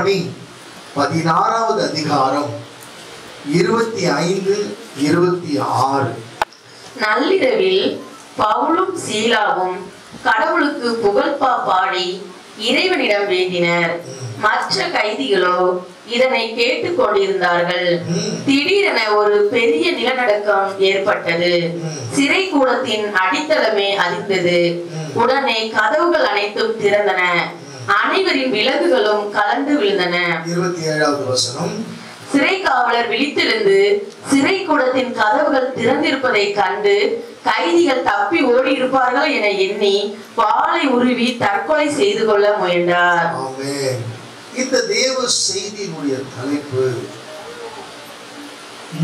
பணி 16வது அதிகாரம் 25, 26. நள்ளிரவில் பவுலும் சீலாவும் கடவுளுக்கு புகழ்பா பாடி இறைவனிடம் வேண்டினர். மற்ற கைதிகளோ இதனை கேட்டுக் கொண்டிருந்தார்கள். திடீரென ஒரு பெரிய நிலநடுக்கம் ஏற்பட்டது. சிறை கூடத்தின் அடித்தளமே அதிர்ந்தது. உடனே கதவுகள் அனைத்தும் திறந்தன. அனைவரின் விலங்குகளும் கலந்து விழுந்தன. 27வது வசனம். சிறை காவலர் விழித்தெழுந்து சிறை கூடத்தின் கதவுகள் திறந்திருப்பதை கண்டு கைதிகள் தப்பி ஓடி இருப்பார்கள் என எண்ணி வாளை உருவி தற்கொலை செய்து கொள்ள முயன்றார். ஆமென். இந்த தேவ செய்தியினுடைய தலைப்பு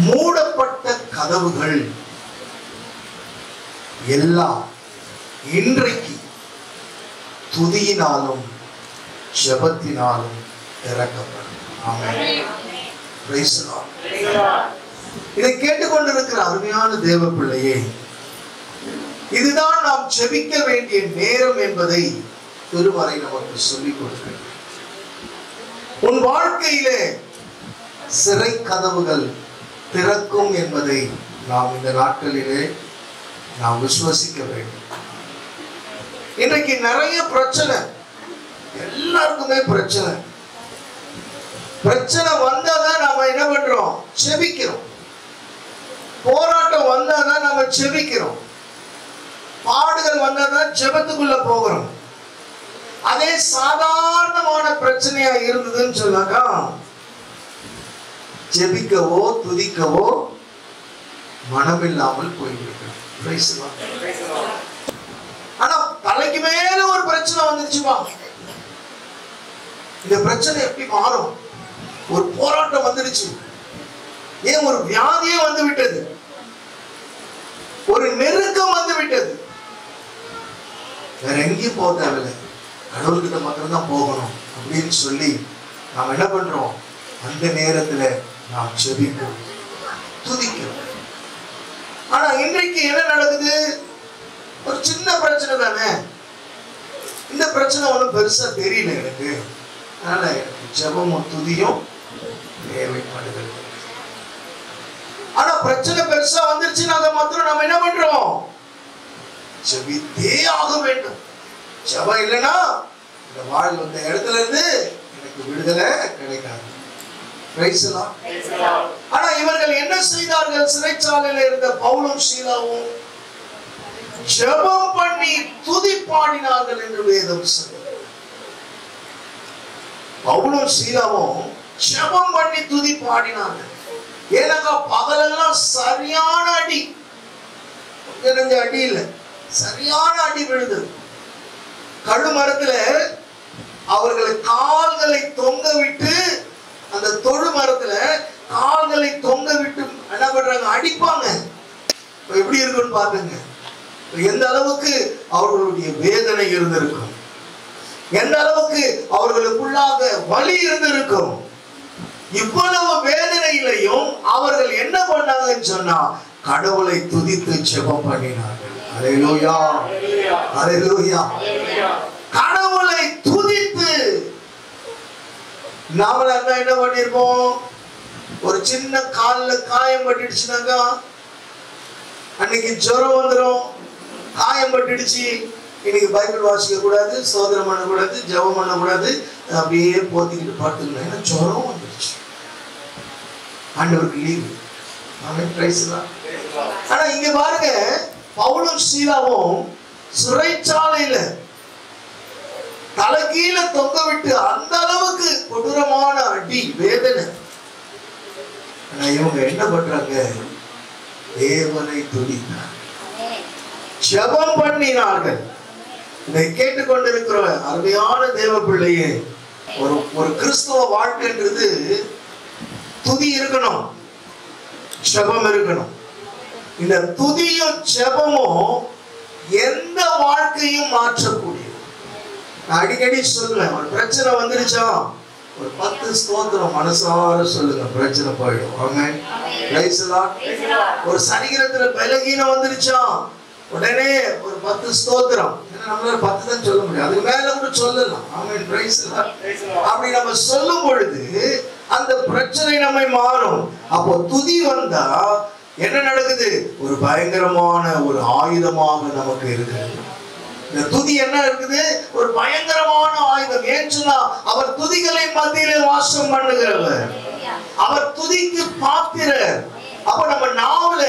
மூடப்பட்ட கதவுகள் எல்லாம் இன்றைக்கு துதியினாலும் ஜெபத்தினாலும் திறக்கப்படும். ஆமென். Praise the Lord. இதை கேட்டுக்கொண்டிருக்கிற அருமையான தேவ பிள்ளையே, இதுதான் நாம் ஜெபிக்க வேண்டிய நேரம் என்பதை திருமறை நமக்கு சொல்லிக் கொடுக்கிறது. உன் வாழ்க்கையிலே சிறை கதவுகள் திறக்கும் என்பதை நாம் இந்த நாட்களிலே நாம் விசுவசிக்க வேண்டும். இன்றைக்கு நிறைய பிரச்சனை, எல்லாருக்குமே பிரச்சனை. பிரச்சனை வந்தாதான் நாம என்ன பண்றோம்? ஜெபிக்கிறோம். போராட்டம் வந்தாதான் நாம ஜெபிக்கிறோம். பாடுகள் வந்தாதான் ஜெபத்துக்குள்ள போகிறோம். அதே சாதாரணமான பிரச்சனையா இருந்ததுன்னு சொன்னாக்கா ஜெபிக்கவோ துதிக்கவோ மனமில்லாமல் போய்விடுகிறோம். ஆனா தலைக்கு மேல ஒரு பிரச்சனை வந்துருச்சுமா, இந்த பிரச்சனை எப்படி மாறும்? ஒரு போராட்டம் வந்துடுச்சு, ஏன் ஒரு வியாதியே வந்து விட்டது, ஒரு நெருக்கம் வந்து விட்டது, வேற எங்கேயும் போக தேவையில்லை, கடவுள்கிட்ட மாத்திரம்தான் போகணும் அப்படின்னு சொல்லி நாம் என்ன பண்றோம்? அந்த நேரத்துல நாம் ஜெபிக்கிறோம், துதிக்கிறோம். ஆனா இன்றைக்கு என்ன நடக்குது? ஒரு சின்ன பிரச்சனை தானே, இந்த பிரச்சனை ஒன்றும் பெருசா தெரியல எனக்கு, அதனால ஜெபமும் துதியும் தேவைப்படுகிறது. ஆனா பிரச்சனை பெருசா வந்துருச்சுன்னா அதை மாத்திரம் நம்ம என்ன பண்றோம்? ஜெபித்தே ஆக வேண்டும். ஜெபம் இல்லைன்னா இந்த வாழ் வந்த இடத்துல இருந்து எனக்கு விடுதலை கிடைக்காது. ஆனா இவர்கள் என்ன செய்தார்கள்? சிறைச்சாலையில இருந்த பவுலும் சீலாவும் ஜெபம் பண்ணி துதி பாடினார்கள் என்று வேதம் சொல்லுகிறது. பவுலும் சீலாவும் ஜெபம் பண்ணி துதி பாடினார்கள். ஏன்னாக்கா பகலெல்லாம் சரியான அடி, அடி இல்ல, சரியான அடி விழுந்தது. கழுமரத்துல அவர்களை கால்களை தொங்க விட்டு, அந்த தொழு மரத்துல கால்களை தொங்க விட்டு என்ன பண்றாங்க? அடிப்பாங்க. எப்படி இருக்குன்னு பாருங்க. எந்த அளவுக்கு அவர்களுடைய வேதனை இருந்திருக்கும், எந்த அளவுக்கு அவர்களுக்குள்ளாக வலி இருந்திருக்கும். இவ்வளவு வேதனையிலையும் அவர்கள் என்ன பண்ணாங்கன்னு சொன்னா கடவுளை துதித்து ஜெபம் பண்ணினார்கள். அல்லேலூயா, அல்லேலூயா. கடவுளை துதித்து. நாமளா இருந்தா என்ன பண்ணிருப்போம்? ஒரு சின்ன கால்ல காயம் பட்டுடுச்சுனாக்கா அன்னைக்கு ஜுரம் வந்துடும், காயம் பட்டுடுச்சு, இன்னைக்கு பைபிள் வாசிக்க கூடாது, சோதனம் பண்ண கூடாது, ஜெபம் பண்ண கூடாது, அப்படியே போத்திக்கிட்டு பார்த்துக்கணும். ஏன்னா ஜுரம் வந்துடுச்சு, ஆண்டவருக்கு லீவு. ஆனா இங்க பாருங்க, பவுலும் சீலாவும் சிறைச்சாலையில தலைகீழ தொங்க விட்டு அந்த அளவுக்கு கொடூரமான அடி, வேதனை. ஆனா இவங்க என்ன பண்றாங்க? தேவனை துதித்தார்கள், ஜெபம் பண்ணினார்கள். இதை கேட்டுக்கொண்டிருக்கிற அருமையான தேவ பிள்ளையே, ஒரு கிறிஸ்தவ வாழ்க்கைன்றது துதி இருக்கணும், ஜெபம் இருக்கணும். இந்த துதியும் ஜெபமும் எந்த வாழ்க்கையும் மாற்றக்கூடியது. நான் அடிக்கடி சொல்லுவேன், ஒரு பிரச்சனை வந்துருச்சா ஒரு 10 ஸ்தோத்திரம் மனசார சொல்லுங்க, பிரச்சனை போயிடும். ஆமென். Praise the Lord. ஒரு சரீரத்துல பலகீனம் வந்துருச்சா உடனே ஒரு 10 ஸ்தோத்திரம். ஏன்னா நம்மளால 10 தான் சொல்ல முடியும், அதுக்கு மேல கூட சொல்லலாம். ஆமென், பிரைஸ் தி லார்ட். அப்படி நம்ம சொல்லும் பொழுது அந்த பிரச்சனை நம்மை மாறும். அப்போ துதி வந்தா என்ன நடக்குது? ஒரு பயங்கரமான ஒரு ஆயுதமாக நமக்கு இருக்குது. இந்த துதி என்ன இருக்குது? ஒரு பயங்கரமான ஆயுதம். ஏன் சொன்னா அவர் துதிகளின் மத்தியிலே வாசம் பண்ணுகிறவர், அவர் துதிக்கு பாத்திரர். அப்ப நம்ம நாவல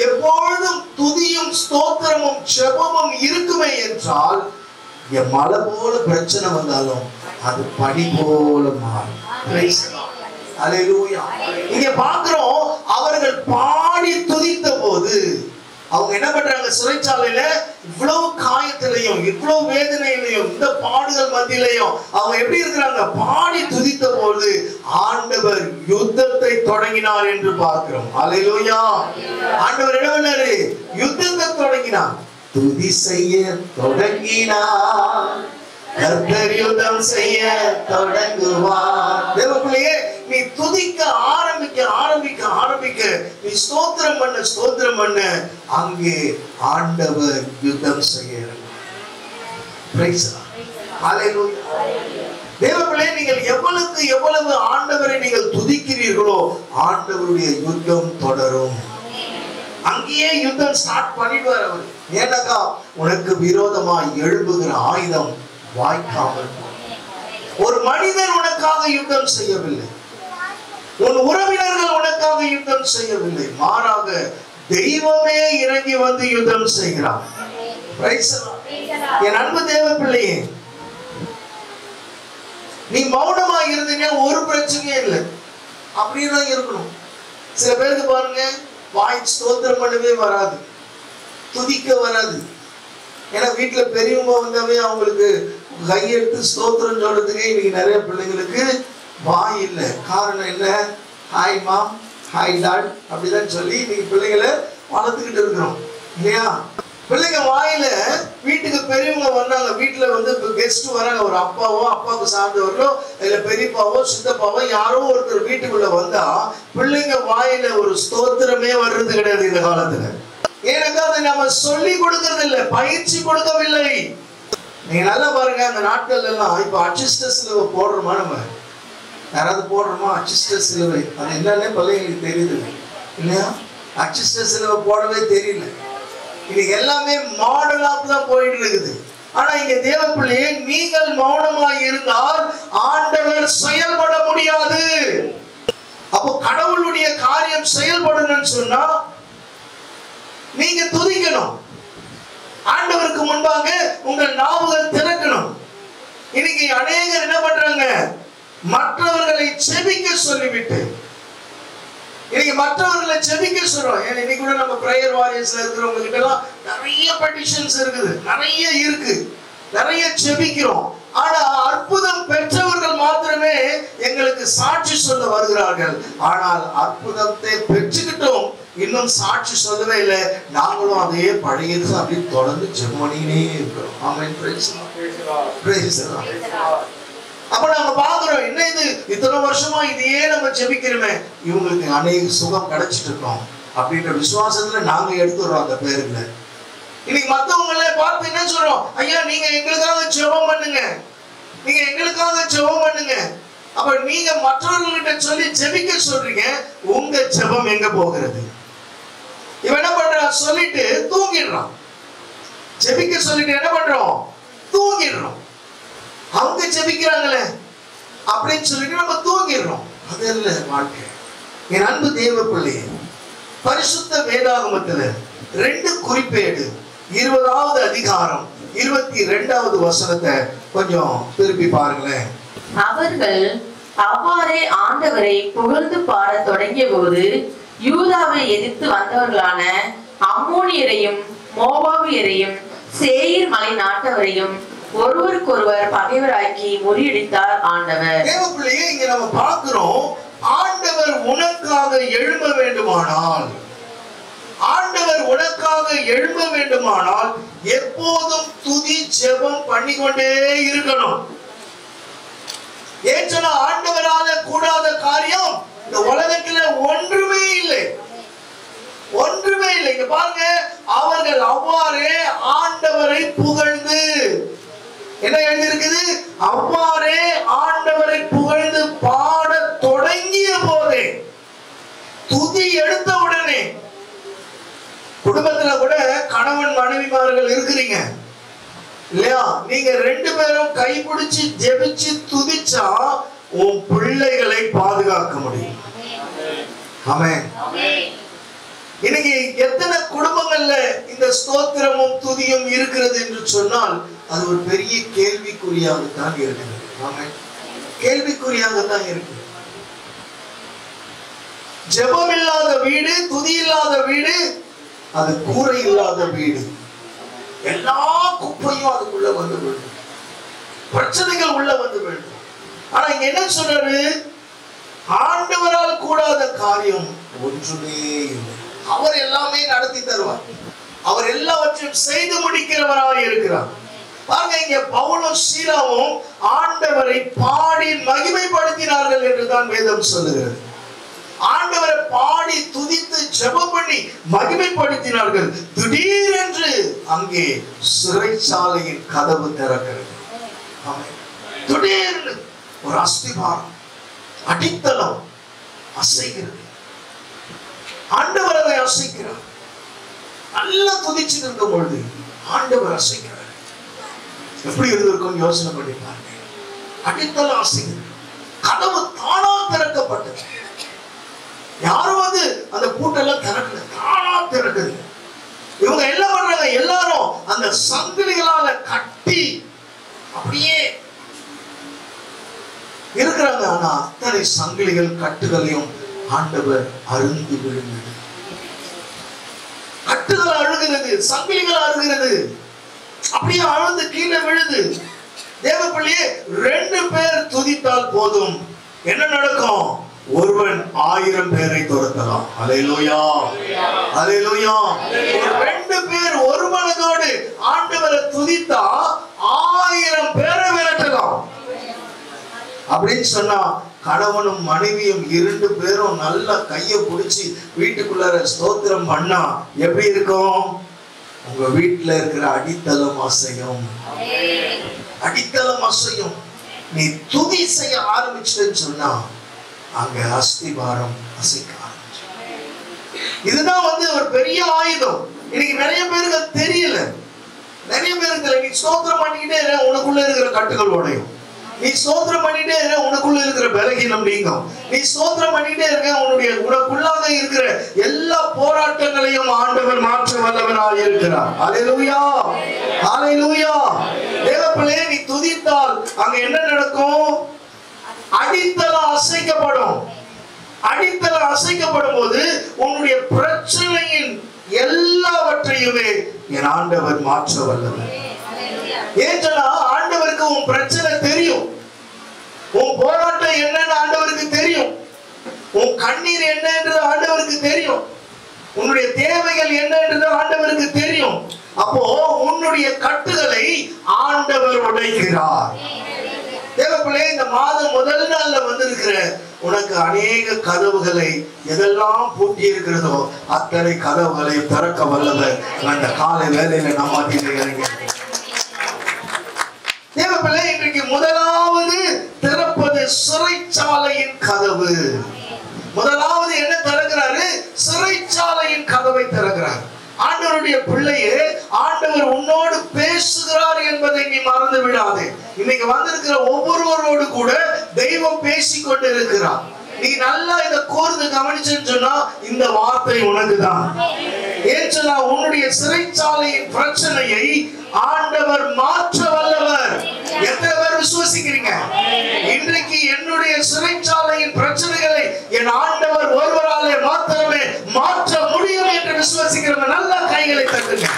எப்பொழுதும் துதியும் ஸ்தோத்திரமும் ஜெபமும் இருக்குமே என்றால் மலை போல பிரச்சனை வந்தாலும் அது பனி போல மாறும். Praise the Lord. அல்லேலூயா. இங்க பார்க்கிறோம், அவர்கள் பாடி துதித்த போது அவங்க என்ன பண்றாங்க? சிறைச்சாலையில இவ்வளவு காயத்திலையும் இவ்வளவு வேதனையிலையும் இந்த பாடுகள் மத்தியிலையும் அவங்க எப்படி இருக்கிறாங்க? பாடி துதித்த போது ஆண்டவர் யுத்தத்தை தொடங்கினார் என்று பார்க்கிறோம். அல்லேலூயா. ஆண்டவர் என்ன பண்ணாரு? யுத்தத்தை தொடங்கினார். துதி செய்ய தொடங்கினார், கர்த்தர் யுத்தம் செய்ய தொடங்குவார். தேவப்பிள்ளையே, நீ துதிக்க ஆரம்பிக்க ஆரம்பிக்க ஆரம்பிக்க, நீ ஸ்தோத்திரம் பண்ண ஸ்தோத்திரம் பண்ண, அங்கே ஆண்டவர் யுத்தம் செய்ய. Price the Lord. ஹல்லேலூயா. தேவப்பிள்ளையே, நீங்கள் எவ்வளவுக்கு எவ்வளவு ஆண்டவரை நீங்கள் துதிக்கிறீர்களோ ஆண்டவருடைய யுத்தம் தொடரும். அங்கேயே யுத்தம் ஸ்டார்ட் பண்ணிடுவார் அவர். ஏனக்கா உனக்கு விரோதமாய் எழும்புகிற ஆயுதம் வாய்க்காமல். ஒரு மனிதன் உனக்காக யுத்தம் செய்யவில்லை, உன் உறவினர்கள் உனக்காக யுத்தம் செய்யவில்லை, மாறாக தெய்வமே இறங்கி வந்து யுத்தம் செய்கிறார். Price the Lord. என் அன்பு தேவ பிள்ளையே, நீ மௌனமா இருந்தீங்க ஒரு பிரச்சனையும் இல்லை, அப்படிதான் இருக்கணும். சில பேருக்கு பாருங்க, வாய் ஸ்தோத்திரம் பண்ணவே வராது, துதிக்க வராது. ஏன்னா வீட்டுல பெரியவங்க வந்தாவே அவங்களுக்கு கையெடுத்து ஸ்தோத்திரம் சொல்றதுக்கு இன்னைக்கு நிறைய பிள்ளைங்களுக்கு வாய் இல்லை. காரணம் என்ன? ஹாய் மாம், ஹாய் டாட் அப்படிதான் சொல்லி இன்னைக்கு பிள்ளைங்களை வளர்த்துக்கிட்டு இருக்கிறோம் இல்லையா? பிள்ளைங்க வாயில வீட்டுக்கு பெரியவங்க வந்தாங்க, வீட்டுல வந்து கெஸ்ட் வராங்க, ஒரு அப்பாவோ அப்பாவுக்கு சார்ந்தவர்களோ இல்ல பெரியப்பாவோ சித்தப்பாவோ யாரோ ஒருத்தர் வீட்டுக்குள்ள வந்தா பிள்ளைங்க வாயில ஒரு ஸ்தோத்திரமே வர்றது கிடையாது இந்த காலத்துல. ஏன்னா அதை நம்ம சொல்லி கொடுக்கறது இல்லை, பயிற்சி கொடுக்கவில்லை. நீங்க நல்லா பாருங்க, அந்த நாட்கள் எல்லாம் இப்ப அச்சிஸ்ட சிலுவை போடுறோமா? நம்ம யாராவது போடுறோமா அச்சிஸ்ட சிலுவை? அது என்னன்னே பிள்ளைங்களுக்கு தெரியுது இல்லையா? அச்சிஸ்ட சிலுவை போடவே தெரியல. இன்னைக்கு எல்லாமே மாடலாப் தான் போயிட்டு இருக்குது. ஆனா இங்க தேவ பிள்ளையே, நீங்கள் மௌனமாய் இருந்தால் ஆண்டவர் செயல்பட முடியாது. அப்போ கடவுளுடைய காரியம் செயல்படணும்னு சொன்னா நீங்க துதிக்கணும். ஆண்டவருக்கு முன்பாக உங்கள் நாவுகள் திறக்கணும். இன்னைக்கு அநேகர் என்ன பண்றாங்க? மற்றவர்களை செபிக்க சொல்லிவிட்டு, இன்னைக்கு மற்றவர்களை செபிக்க சொல்றோம். இன்னைக்கு கூட நம்ம பிரேயர் வாரியர்ஸ்ல இருக்கிறவங்க கிட்ட எல்லாம் நிறைய பெட்டிஷன்ஸ் இருக்குது, நிறைய இருக்கு, நிறைய செபிக்கிறோம். ஆனா அற்புதம் பெற்றவர்கள் மாத்திரமே எங்களுக்கு சாட்சி சொல்ல வருகிறார்கள். ஆனால் அற்புதத்தை பெற்றுக்கிட்டோம், இன்னும் சாட்சி சொல்லவே இல்லை. நாங்களும் அதையே பழையது அப்படி தொடர்ந்து ஜெபமணினே இருக்கிறோம். ஆமென். Praise the Lord. அப்ப நாம பாக்குறோம், என்ன இது இத்தனை வருஷமா இதையே நம்ம ஜெபிக்கிறோமே, இவங்களுக்கு அநேக சுகம் கிடைச்சிட்டு இருக்கோம் அப்படின்ற விசுவாசத்துல நாங்க எடுத்துறோம் அந்த பேருல. இன்னைக்கு மத்தவங்கள பார்த்து என்ன சொல்றோம்? ஐயா நீங்க எங்களுக்காக ஜெபம் பண்ணுங்க, நீங்க எங்களுக்காக ஜெபம் பண்ணுங்க. அப்ப நீங்க மற்றவர்கிட்ட சொல்லி ஜெபிக்க சொல்றீங்க, உங்க ஜெபம் எங்க போகிறது? இவன் என்ன பண்றான்? சொல்லிட்டு தூங்கிடுறான். ஜெபிக்க சொல்லிட்டு என்ன பண்றோம்? தூங்கிடுறோம். அவங்க ஜெபிக்கிறாங்களே அப்படின்னு சொல்லிட்டு நம்ம தூங்கிடுறோம். அது அல்ல வாழ்க்கை. என் அன்பு தேவ பிள்ளையே, பரிசுத்த வேதாகமத்துல 2 குறிப்பேடு 20வது அதிகாரம் 22வது வசனத்தை கொஞ்சம் திருப்பி பாருங்களேன். அவர்கள் அவ்வாறே ஆண்டவரை புகழ்ந்து பாட தொடங்கிய போது யூதாவை எதிர்த்து வந்தவர்களான அம்மோனியரையும் மோவாபியரையும் சேயீர் மலை நாட்டவரையும் ஒருவருக்கொருவர் பகைவராக்கி முறியடித்தார் ஆண்டவர். தேவப்பிள்ளையே, இங்க நம்ம பார்க்கிறோம், ஆண்டவர் உனக்காக எழும்ப வேண்டுமானால், ஆண்டவர் உனக்காக எழும்ப வேண்டுமானால் எப்போதும் துதி ஜெபம் பண்ணிக்கொண்டே இருக்கணும். ஏன் சொன்னா ஆண்டவரால கூடாத காரியம் இந்த உலகத்துல ஒன்றுமே இல்லை, ஒன்றுமே இல்லை. இங்க பாருங்க, அவர்கள் அவ்வாறே ஆண்டவரை புகழ்ந்து, அவ்வாறே ஆண்டவரை புகழ்ந்து பாட தொடங்கிய போதே, துதி எடுத்த உடனே, குடும்பத்துல கூட கணவன் மனைவிமார்கள் இருக்கிறீங்க இல்லையா? நீங்க 2 பேரும் கைப்பிடிச்சு ஜெபிச்சு துதிச்சா உன் பிள்ளைகளை பாதுகாக்க முடியும். ஆமென். இன்னைக்கு எத்தனை குடும்பங்கள்ல இந்த ஸ்தோத்திரமும் துதியும் இருக்கிறது என்று சொன்னால் அது ஒரு பெரிய கேள்விக்குறியாகத்தான் இருக்குது. ஆமென். கேள்விக்குறியாகத்தான் இருக்கு. ஜெபம் இல்லாத வீடு, துதி இல்லாத வீடு, அது கூரை இல்லாத வீடு. எல்லா குப்பையும் அதுக்குள்ள வந்து விடும், பிரச்சனைகள் உள்ள வந்து விடும். ஆனா இங்க என்ன சொல்றாரு? ஆண்டவரால் கூடாத காரியம் ஒன்றுமே இல்லை. அவர் எல்லாமே நடத்தி தருவார். அவர் எல்லாவற்றையும் செய்து முடிக்கிறவராக இருக்கிறார். பாருங்க, இங்க பவுலும் சீலாவும் ஆண்டவரை பாடி மகிமைப்படுத்தினார்கள் என்றுதான் வேதம் சொல்லுகிறது. ஆண்டவரை பாடி துதித்து ஜெபம் பண்ணி மகிமைப்படுத்தினார்கள். திடீரென்று அங்கே சிறைச்சாலையின் கதவு திறக்கிறது. திடீர்னு ஒரு அஸ்திபாரம், அடித்தளம் அசைகிறது. ஆண்டவர் அதை அசைக்கிறார். நல்லா துதிச்சு இருக்கும் பொழுது ஆண்டவர் அசைக்கிறார். எப்படி இருந்திருக்கும் யோசனை பண்ணி பாருங்க. அடித்தளம் அசைக்கிறது, கதவு தானா திறக்கப்பட்டது. யாரும் வந்து அந்த பூட்டெல்லாம் திறக்கல, தானா திறக்குது. இவங்க என்ன பண்றாங்க? எல்லாரும் அந்த சங்கிலிகளால கட்டி அப்படியே இருக்கிறாங்க. ஆனா அத்தனை சங்கிலிகள் கட்டுகளையும் ஆண்டவர் அருந்து விழுந்தது. கட்டுகள் அழுகிறது, சங்கிலிகள் அழுகிறது, அப்படியே அழுந்து கீழே விழுது. தேவ பிள்ளையே, 2 பேர் துதித்தால் போதும். என்ன நடக்கும்? ஒருவன் 1000 பேரை துரத்தலாம். அல்லேலூயா, அல்லேலூயா. 2 பேர் ஒரு மனதோடு ஆண்டவரை துதித்தா 1000 பேரை விரட்டலாம். அப்படின்னு சொன்னா கணவனும் மனைவியும் 2 பேரும் நல்லா கையை பிடிச்சி வீட்டுக்குள்ளார ஸ்தோத்திரம் பண்ணா எப்படி இருக்கும்? உங்க வீட்டுல இருக்கிற அடித்தளம் அசையும், அடித்தளம் அசையும். நீ துதி செய்ய ஆரம்பிச்சுன்னு சொன்னா அங்க அஸ்திபாரம் அசைக்க ஆரம்பிச்சு. இதுதான் வந்து ஒரு பெரிய ஆயுதம். இன்னைக்கு நிறைய பேருக்கு தெரியல. நிறைய பேருக்கு நீ ஸ்தோத்திரம் பண்ணிக்கிட்டே உனக்குள்ள இருக்கிற கட்டுகள் உடையும். நீ ஸ்தோத்திரம் பண்ணிட்டே இருக்க, உனக்குள்ள இருக்கிற பலகீனம் நீங்கும். நீ ஸ்தோத்திரம் பண்ணிட்டே இருக்க, உனக்குள்ளாக இருக்கிற எல்லா போராட்டங்களையும் ஆண்டவர் மாற்ற வல்லவராய் இருக்கிறார். அல்லேலூயா, அல்லேலூயா. தேவப்பிள்ளையே, நீ துதித்தால் அங்க என்ன நடக்கும்? அடித்தளம் அசைக்கப்படும். அடித்தளம் அசைக்கப்படும் போது உன்னுடைய பிரச்சனையின் எல்லாவற்றையுமே என் ஆண்டவர் மாற்ற வல்லவர். ஏன்னா ஆண்டவருக்கு உன் பிரச்சனை தெரியும், உன் போராட்டம் என்னன்னு ஆண்டவருக்கு தெரியும், உன் கண்ணீர் என்னன்றது ஆண்டவருக்கு தெரியும், உன்னுடைய தேவைகள் என்னன்றது ஆண்டவருக்கு தெரியும். அப்போ உன்னுடைய கட்டுகளை ஆண்டவர் உடைக்கிறார். தேவப்பிள்ளை, இந்த மாதம் முதல் நாள்ல வந்திருக்கிற உனக்கு அநேக கதவுகளை எதெல்லாம் பூட்டி இருக்கிறதோ அத்தனை கதவுகளை திறக்க வல்லவர் அந்த காலை வேலையில நம்ம தேவப்பிள்ளை. இன்றைக்கு முதலாவது திறப்பது சிறைச்சாலையின் கதவு. முதலாவது என்ன திறக்கிறாரு? சிறைச்சாலையின் கதவை திறக்கிறார். ஆண்டவருடைய பிள்ளையே, ஆண்டவர் உன்னோடு பேசுகிறார் என்பதை நீ மறந்து விடாதே. இன்னைக்கு வந்திருக்கிற ஒவ்வொருவரோடு கூட தெய்வம் பேசிக் கொண்டு இருக்கிறார். நீ நல்லா இதை கூர்ந்து கவனிச்சுன்னு சொன்னா இந்த வார்த்தை உனக்குதான். ஏன் சொன்னா உன்னுடைய சிறைச்சாலையின் பிரச்சனையை ஆண்டவர் மாற்ற வல்லவர். எத்தனை பேர் விசுவாசிக்கிறீங்க? இன்றைக்கு என்னுடைய சிறைச்சாலையின் பிரச்சனைகளை என் ஆண்டவர் ஒருவராலே மாத்திரமே மாற்ற முடியும் என்று விசுவாசிக்கிறவங்க நல்லா கைகளை தட்டுங்க.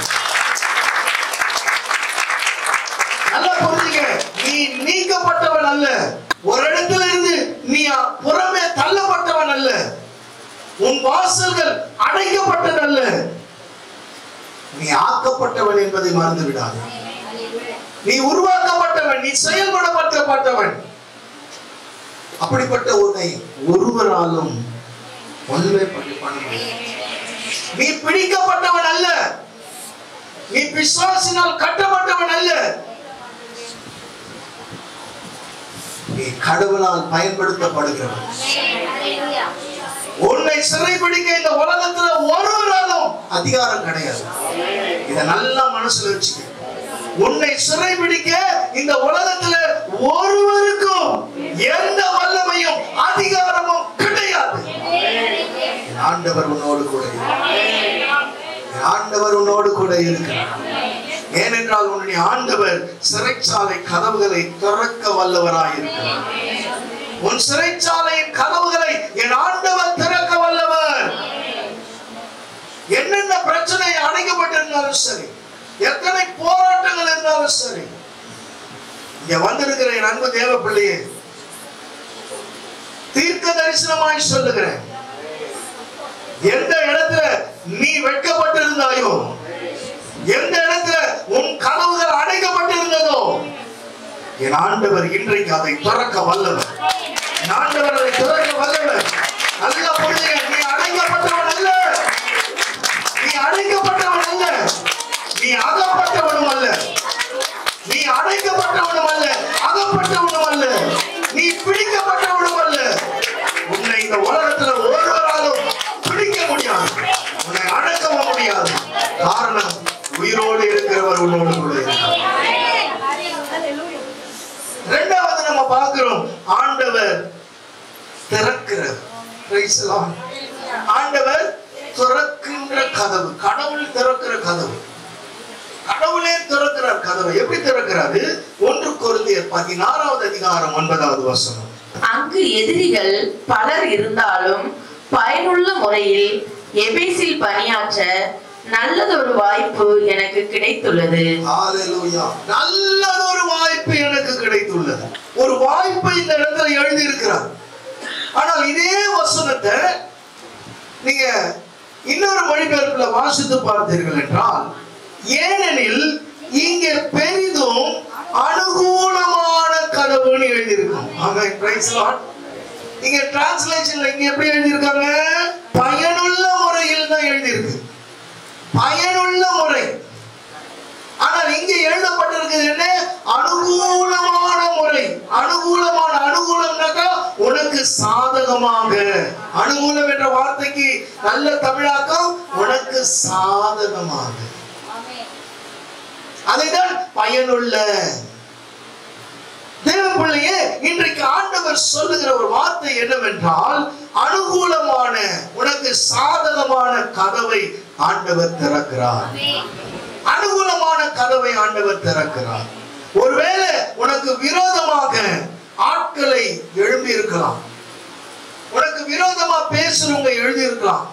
நல்லா புரிஞ்சுங்க. நீ நீக்கப்பட்டவன் அல்ல, ஒரு இடத்துல இருந்து நீ புறமே தள்ளப்பட்டவன் அல்ல, உன் வாசல்கள் அடைக்கப்பட்டதல்ல, நீ ஆக்கப்பட்டவன் என்பதை மறந்து விடாது. நீ உருவாக்கப்பட்டவன், நீ செயல்படப்பட்டவன். அப்படிப்பட்ட உன்னை ஒருவராலும் ஒன்றுமே பண்ண முடியாது. நீ பிடிக்கப்பட்டவன் அல்ல, நீ பிசாசினால் கட்டப்பட்டவன் அல்ல. நீ கடவுளால் பயன்படுத்தப்படுகிறவன். உன்னை சிறைபிடிக்க இந்த உலகத்துல ஒருவராலும் அதிகாரம் கிடையாது. இத நல்லா மனசுல வச்சுக்க. உன்னை சிறைபிடிக்க இந்த உலகத்துல ஒருவருக்கும் எந்த வல்லமையும் அதிகாரமும் கிடையாது. ஆண்டவர் உன்னோடு கூட இருக்கிறார். ஆண்டவர் உன்னோடு கூட இருக்கிறார். ஏனென்றால் உன்னுடைய ஆண்டவர் சிறைச்சாலை கதவுகளை திறக்க வல்லவராய் இருக்கிறார். உன் சிறைச்சாலையின் கதவுகளை என் ஆண்டவர் திறக்க வல்லவர். என்னென்ன பிரச்சனை அடைக்கப்பட்டிருந்தாலும் சரி, எத்தனை போராட்டங்கள் இருந்தாலும் சரி, இங்க வந்திருக்கிற என் அன்பு தேவ பிள்ளையே, தீர்க்க தரிசனமாய் சொல்லுகிறேன், எந்த இடத்துல நீ வெட்கப்பட்டிருந்தாயோ, எந்த இடத்துல உன் கனவுகள் அடைக்கப்பட்டிருந்ததோ, என் ஆண்டவர் இன்றைக்கு அதை திறக்க வல்லவர். என் ஆண்டவர் அதை திறக்க வல்லவர். நல்ல பொழுது நீ அடைக்கப்பட்டவன் அல்ல, நீ அடைக்கப்பட்டவன் அல்ல, நீ அகப்பட்டவனும் அல்ல, நீ அடைக்கப்பட்டவனும் அல்ல, அகப்பட்டவனும் அல்ல, நீ பிடிக்கப்பட்டவனும் அல்ல. உன்னை இந்த உலகத்துல ஒருவராலும் பிடிக்க முடியாது, உன்னை அடக்கவும் முடியாது. காரணம், உயிரோடு இருக்கிறவர் உன்னோடு கூட இருக்கிறார். இரண்டாவது நம்ம பார்க்கிறோம், ஆண்டவர் திறக்கிறார். ஆண்டவர் திறக்கின்ற கதவு. கடவுள் திறக்கிற கதவு. கடவுளே திறக்கிறார் கதவை. எப்படி திறக்கிறாரு? 1 கொரிந்தியர் 16வது அதிகாரம் 9வது வசனம். அங்கு எதிரிகள் பலர் இருந்தாலும் பயனுள்ள முறையில் எபேசில் பணியாற்ற நல்லதொரு வாய்ப்பு எனக்கு கிடைத்துள்ளது. ஹalleluya. நல்லதொரு வாய்ப்பு எனக்கு கிடைத்துள்ளது. ஒரு வாய்ப்பை இந்த இடத்துல எழுதி இருக்கிறார். ஆனால் இதே வசனத்தை நீங்க இன்னொரு மொழிபெயர்ப்புல வாசித்து பார்த்தீர்கள் என்றால், ஏனெனில் இங்கே பெரிதும் அனுகூலமான கதவுன்னு எழுதி இருக்கும். ஆமென், பிரைஸ் லார்ட். இங்க டிரான்ஸ்லேஷன்ல இங்க எப்படி எழுதி இருக்காங்க? பயனுள்ள முறையில் தான் எழுதி இருக்கு. பயனுள்ள முறை. ஆனால் இங்க எழுதப்பட்டிருக்கிறது என்ன? அனுகூலமான முறை. அனுகூலமான, அனுகூலம்னாக்கா உனக்கு சாதகமாக. அனுகூலம் என்ற வார்த்தைக்கு நல்ல தமிழாக்கம் உனக்கு சாதகமாக. அதைதான் பயனுள்ள. தேவ பிள்ளையே, இன்றைக்கு ஆண்டவர் சொல்லுகிற ஒரு வார்த்தை என்னவென்றால், அனுகூலமான, உனக்கு சாதகமான கதவை ஆண்டவர் திறக்கிறார். அனுகூலமான கதவை ஆண்டவர் திறக்கிறார். ஒருவேளை உனக்கு விரோதமாக ஆட்களை எழும்பி இருக்கலாம், உனக்கு விரோதமா பேசுறவங்க எழுதி இருக்கலாம்,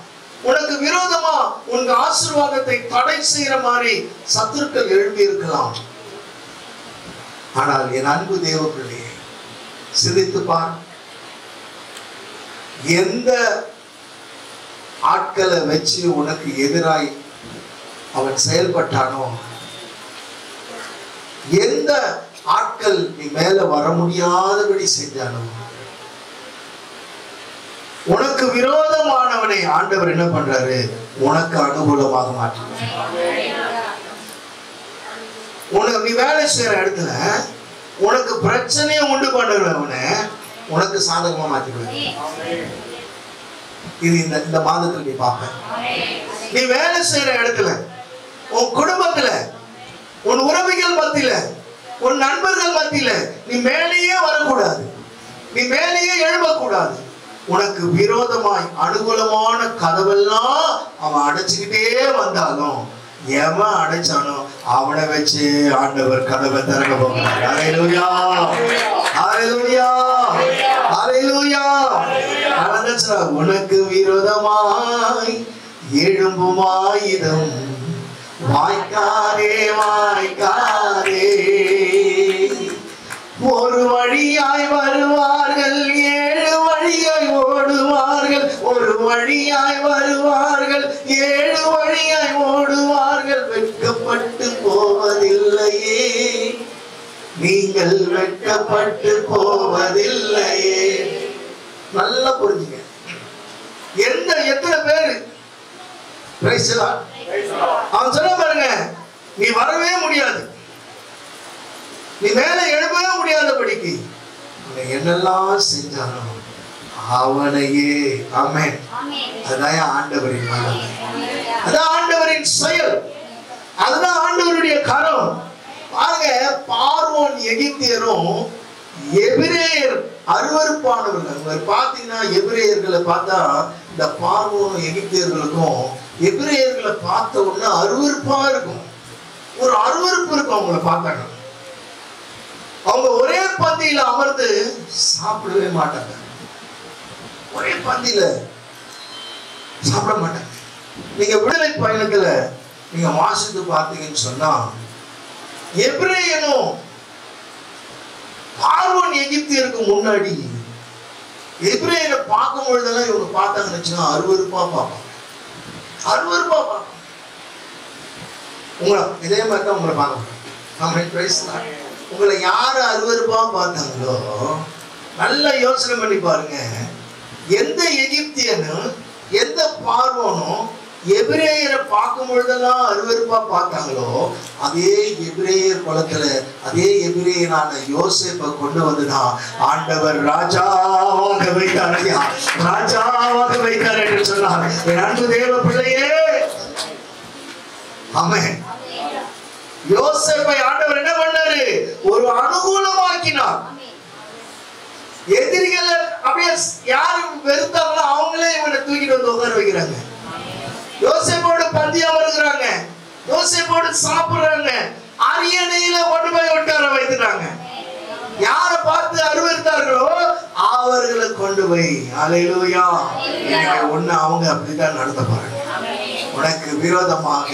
உனக்கு விரோதமா உங்க ஆசீர்வாதத்தை தடை செய்யற மாதிரி சத்துருக்கள் எழும்பி இருக்கலாம். ஆனால் என் அன்பு தேவ பிள்ளையே, சிந்தித்து பார். எந்த ஆட்களை வச்சு உனக்கு எதிராய் அவன் செயல்பட்டானோ, எந்த ஆட்கள் நீ மேல வர முடியாதபடி செஞ்சானோ, உனக்கு விரோதமானவனை ஆண்டவர் என்ன பண்றாரு? உனக்கு அனுகூலமாக மாற்றுகிறார். உனக்கு நீ வேலை செய்யற இடத்துல உனக்கு பிரச்சனையை உண்டு பண்ணுறவனை உனக்கு சாதகமா மாற்றிடுவார். இது இந்த மாதத்துல நீ பார்ப்ப. நீ வேலை செய்யற இடத்துல, உன் குடும்பத்துல, உன் உறவுகள் மத்தியில, உன் நண்பர்கள் மத்தியில நீ மேலேயே வரக்கூடாது, நீ மேலேயே எழும்பக்கூடாது. உனக்கு விரோதமாய் அனுகூலமான கதவெல்லாம் அவன் அடைச்சுக்கிட்டே வந்தாலும், எவன் அடைச்சானோ அவனை வச்சு ஆண்டவர் கதவை திறக்க போகிறார். ஹல்லேலூயா, ஹல்லேலூயா, ஹல்லேலூயா. உனக்கு விரோதமாய் எழும்பும் ஆயுதம் வாய்க்காதே, வாய்க்காதே. ஒரு வழியாய் வருவார்கள், 7 வழியாய் ஓடுவார்கள். ஒரு வழியாய் வருவார்கள், 7 வழியாய் ஓடுவார்கள். வெட்கப்பட்டு போவதில்லையே, நீங்கள் வெட்கப்பட்டு போவதில்லையே. நல்லா புரிஞ்சுங்க. எத்தனை பேரு அவன் சொல்ல பாருங்க, நீ வரவே முடியாது, நீ மேல எழுப்பவே முடியாதபடிக்கு உன்னை என்னெல்லாம் செஞ்சாலும் அவனையே. ஆமென். அதான் ஆண்டவரின் வல்லமை, அதான் ஆண்டவரின் செயல், அதுதான் ஆண்டவருடைய கரம். பாருங்க, பார்வோன் எகிப்தியரும் எபிரேயர் அருவருப்பானவர்கள். பாத்தீங்கன்னா எபிரேயர்களை பார்த்தா இந்த பார்வோனும் எகிப்தியர்களுக்கும் எபிரேயர்களை பார்த்த உடனே அருவருப்பா இருக்கும், ஒரு அருவருப்பு இருக்கும் அவங்களை பார்த்தாங்க. அவங்க ஒரே பந்தியில அமர்ந்து சாப்பிடவே மாட்டாங்க, ஒரே பந்தியில சாப்பிட மாட்டாங்க. நீங்க விடுதலை பயணத்துல நீங்க வாசித்து பார்த்தீங்கன்னு சொன்னா எபிரேயனும் பார்வோன் எகிப்தியருக்கு முன்னாடி எபிரேயரை பார்க்கும் பொழுதெல்லாம் இவங்க பார்த்தாங்கன்னு வச்சுன்னா அருவருப்பா பார்ப்பாங்க, அருவருப்பா பார்ப்பாங்க. உங்களை இதே மாதிரி தான் உங்களை பார்க்க, உங்களை யாரு அருவருப்பா பார்த்தாங்களோ நல்லா யோசனை பண்ணி பாருங்க. எந்த எகிப்தியனும் எந்த பார்வோனும் எபிரேயரை பார்க்கும் பொழுதெல்லாம் அருவருப்பா பார்த்தாங்களோ அதே எபிரேயர் குலத்துல அதே எபிரேயனான யோசேப்பை கொண்டு வந்துதான் ஆண்டவர் ராஜாவாக வைத்தார், ராஜாவாக வைத்தார் என்று சொன்னார். என் அன்பு தேவ பிள்ளையே, ஆமென். யோசேப்பை ஆண்டவர் என்ன பண்ணாரு? ஒரு அனுகூலமாக்கினார். எதிரிகள் அப்படியே யாரும் வெறுத்தாங்களோ அவங்களே இவனை தூக்கிட்டு வந்து உட்கார வைக்கிறாங்க, யோசேப்போடு பந்தி அமர்கிறாங்க, யோசேப்போடு சாப்பிடுறாங்க, அரியணையில கொண்டு போய் உட்கார வைத்துட்டாங்க. யாரை பார்த்து அருவருத்தார்களோ அவர்களை கொண்டு போய், அல்லேலூயா, ஒண்ணு அவங்க அப்படித்தான் நடத்த போறாங்க. உனக்கு விரோதமாக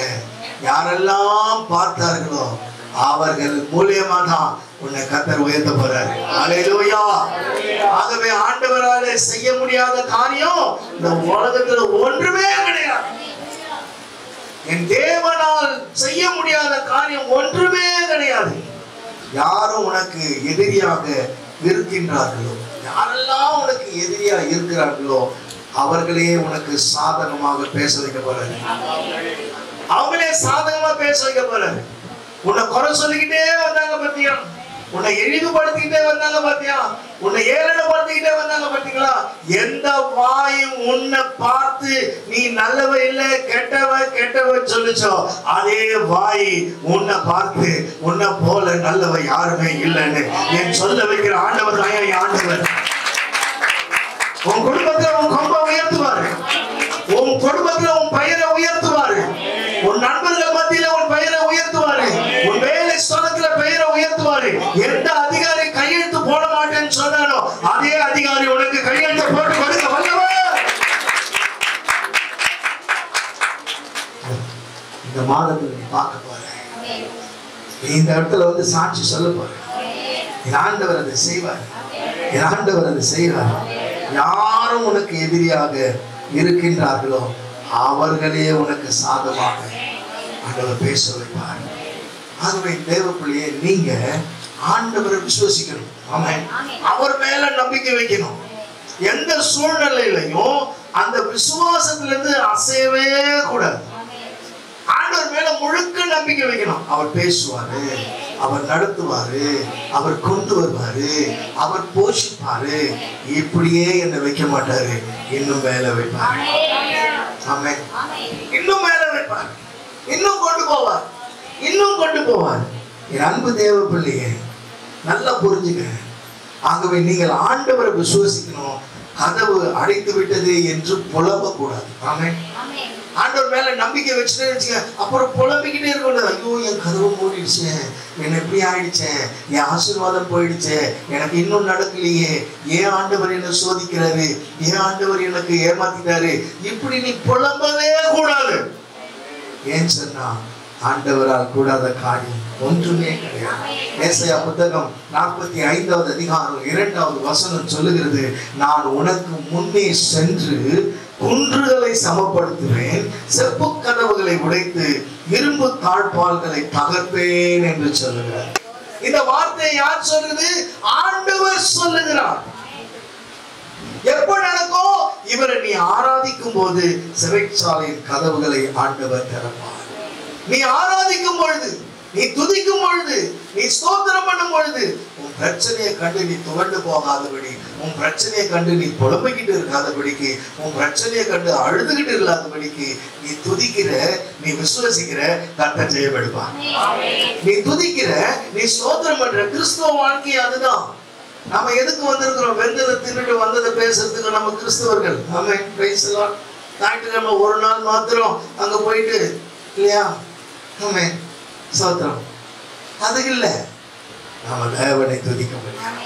யாரெல்லாம் பார்த்தார்களோ அவர்கள் மூலியமா தான் உன்னை கர்த்தர் உயர்த்த போறாரு. அல்லேலூயா. ஆகவே ஆண்டவராலே செய்ய முடியாத காரியம் இந்த உலகத்துல ஒன்றுமே கிடையாது. என் தேவனால் செய்ய முடியாத காரியம் ஒன்றுமே கிடையாது. யாரும் உனக்கு எதிரியாக இருக்கின்றார்களோ, யாரெல்லாம் உனக்கு எதிரியா இருக்கிறார்களோ அவர்களே உனக்கு சாதகமாக பேச வைக்க போறாரு, அவங்களே சாதகமா பேச வைக்க போறாரு. உன்னை குறை சொல்லிக்கிட்டே வந்தாங்க பாத்தியா, உன்னை இழிவுபடுத்திக்கிட்டே வந்தாங்க பாத்தியா, உன்னை ஏளனப்படுத்திக்கிட்டே வந்தாங்க பாத்தீங்களா? எந்த வாயும் உன்னை பார்த்து நீ நல்லவ இல்ல கெட்டவ சொல்லுச்சோ அதே வாய் உன்னை பார்த்து உன்னை போல நல்லவ யாருமே இல்லைன்னு என் சொல்ல வைக்கிற ஆண்டவர் தான் என் ஆண்டவர். உன் குடும்பத்துல உன் கொம்பை உயர்த்துவாரு, உன் குடும்பத்துல உன் பெயரை உயர்த்துவாரு, உன் நண்பர்கள் மத்தியில உன் பெயரை உயர்த்துவாரு, உன் வேலை ஸ்தலத்துல பெயரை உயர்த்துவாரு. எந்த அதிகாரி கையெழுத்து போட மாட்டேன்னு சொன்னானோ அதே அதிகாரி உனக்கு கையெழுத்து போட்டு கொடுக்க வல்லவர். இந்த மாதத்துல நீ பார்க்க போற, இந்த இடத்துல வந்து சாட்சி சொல்ல போற, என் ஆண்டவர் அதை செய்வார், என் ஆண்டவர் அதை செய்வார். யாரும் உனக்கு எதிரியாக இருக்கின்றார்களோ அவர்களே உனக்கு சாதமாக ஆண்டவர் பேச வைப்பார். ஆகவே தேவ பிள்ளையே, நீங்க ஆண்டவரை விசுவாசிக்கணும், ஆமென். அவர் மேல நம்பிக்கை வைக்கணும். எந்த சூழ்நிலையிலையும் அந்த விசுவாசத்திலிருந்து அசையவே கூடாது. ஆண்டவர் மேல முழுக்க நம்பிக்கை வைக்கணும். அவர் பேசுவாரு, அவர் நடத்துவாரு, அவர் கொண்டு வருவாரு, அவர் போஷிப்பாரு. இப்படியே என்ன வைக்க மாட்டாரு, இன்னும் மேல வைப்பாரு, ஆமென். இன்னும் மேல வைப்பார், இன்னும் கொண்டு போவார், இன்னும் கொண்டு போவார். என் அன்பு தேவ பிள்ளையே, நல்லா புரிஞ்சுக்க. ஆகவே நீங்கள் ஆண்டவரை விசுவாசிக்கணும். கதவு அடைத்து விட்டது என்று புலம்ப கூடாது, ஆமென். ஆண்டவர் மேல நம்பிக்கை வச்சுட்டே வச்சுக்க, அப்புறம் புலம்பிக்கிட்டே இருக்கக்கூடாது. ஐயோ, என் கதவு மூடிடுச்சு, என்ன எப்படி ஆயிடுச்சு, என் ஆசீர்வாதம் போயிடுச்சு, எனக்கு இன்னும் நடக்கலையே, ஏன் ஆண்டவர் என்ன சோதிக்கிறாரு, ஏன் ஆண்டவர் எனக்கு ஏமாத்திட்டாரு, இப்படி நீ புலம்பவே கூடாது. ஏன் சொன்னா ஆண்டவரால் கூடாத காரியம் ஒன்றுமே கிடையாது. ஏசாயா புத்தகம் 45வது அதிகாரம் 2வது வசனம் சொல்லுகிறது, நான் உனக்கு முன்னே சென்று குன்றுகளை சமப்படுத்துவேன், செப்பு கதவுகளை உடைத்து இரும்பு தாழ்பால்களை தகர்ப்பேன் என்று சொல்லுகிறார். இந்த வார்த்தையை யார் சொல்லுது? ஆண்டவர் சொல்லுகிறார். எப்ப நடக்கும்? இவரை நீ ஆராதிக்கும் போது சிறைச்சாலையின் கதவுகளை ஆண்டவர் திறப்பார். நீ ஆராதிக்கும் பொழுது, நீ துதிக்கும் பொழுது, நீ ஸ்தோத்திரம் பண்ணும் பொழுது உன் பிரச்சனையை கண்டு நீ துவண்டு போகாதபடி, உன் பிரச்சனையை கண்டு நீ புலம்பிக்கிட்டு இருக்காதபடிக்கு, உன் பிரச்சனையை கண்டு அழுதுகிட்டு இல்லாதபடிக்கு நீ துதிக்கிற, நீ விசுவசிக்கிற, கர்த்தர் ஜெயம் எடுப்பார். நீ துதிக்கிற, நீ ஸ்தோத்திரம் பண்ற கிறிஸ்துவ வாழ்க்கை அதுதான். நம்ம எதுக்கு வந்திருக்கிறோம்? வெந்ததை தின்னுட்டு வந்ததை பேசுறதுக்கு நம்ம கிறிஸ்தவர்கள். ஆமென், பிரைஸ் தி லார்ட். ஞாயிற்றுக்கிழமை ஒரு நாள் மாத்திரம் அங்க போயிட்டு இல்லையா? ஆமென், ஸ்தோத்திரம். அது இல்ல, நாம தேவனை துதிக்க முடியும்,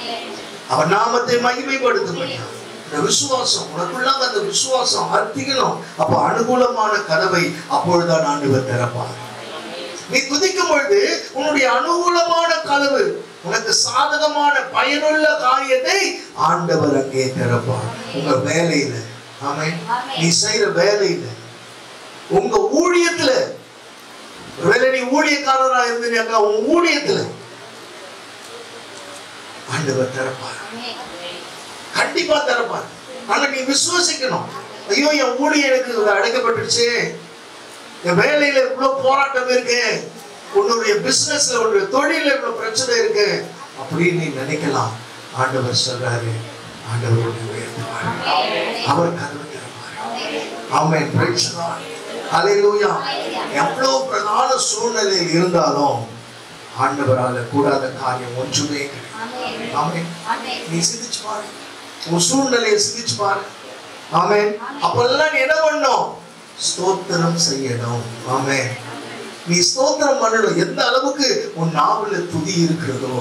அவர் நாமத்தை மகிமைப்படுத்த முடியும். இந்த விசுவாசம் உனக்குள்ள அந்த விசுவாசம் அர்த்திக்கணும். அப்ப அனுகூலமான கதவை அப்பொழுதுதான் ஆண்டவர் திறப்பார். நீ துதிக்கும் பொழுது உன்னுடைய அனுகூலமான கதவு, உனக்கு சாதகமான பயனுள்ள காரியத்தை ஆண்டவர் அங்கே திறப்பார். உங்க வேலையில, ஆமென், நீ செய்யற வேலையில, உங்க ஊழியத்துல, ஒருவேளை நீ ஊழியக்காரரா இருந்தீங்க, உன் ஊழியத்துல ஆண்டவர் திறப்பார், கண்டிப்பா திறப்பார். ஆனா நீ விசுவாசிக்கணும். ஐயோ, என் ஊழியம் எனக்கு அடைக்கப்பட்டுருச்சு, என் வேலையில இவ்வளவு போராட்டம் இருக்கு, உன்னுடைய பிசினஸ்ல, உன்னுடைய தொழில இவ்வளவு பிரச்சனை இருக்கு அப்படின்னு நீ நினைக்கலாம். ஆண்டவர் சொல்றாரு, ஆண்டவர் உயர்த்துவார், அவர் கதவை திறப்பார். ஆமென், பிரைஸ் தி லார்ட், ஹல்லேலூயா. எவ்வளவு பிரதான சூழ்நிலையில் இருந்தாலும் ஆண்டவரால கூடாத காரியம் ஒன்றுமே கிடையாது. ஆமென். நீ சிந்திச்சு பாரு, உன் சூழ்நிலையை சிந்திச்சு பாரு. ஆமென். அப்பெல்லாம் நீ என்ன பண்ணணும்? ஸ்தோத்திரம் செய்யணும். ஆமென். நீ ஸ்தோத்திரம் பண்ணணும். எந்த அளவுக்கு உன் நாவுல துதி இருக்கிறதோ,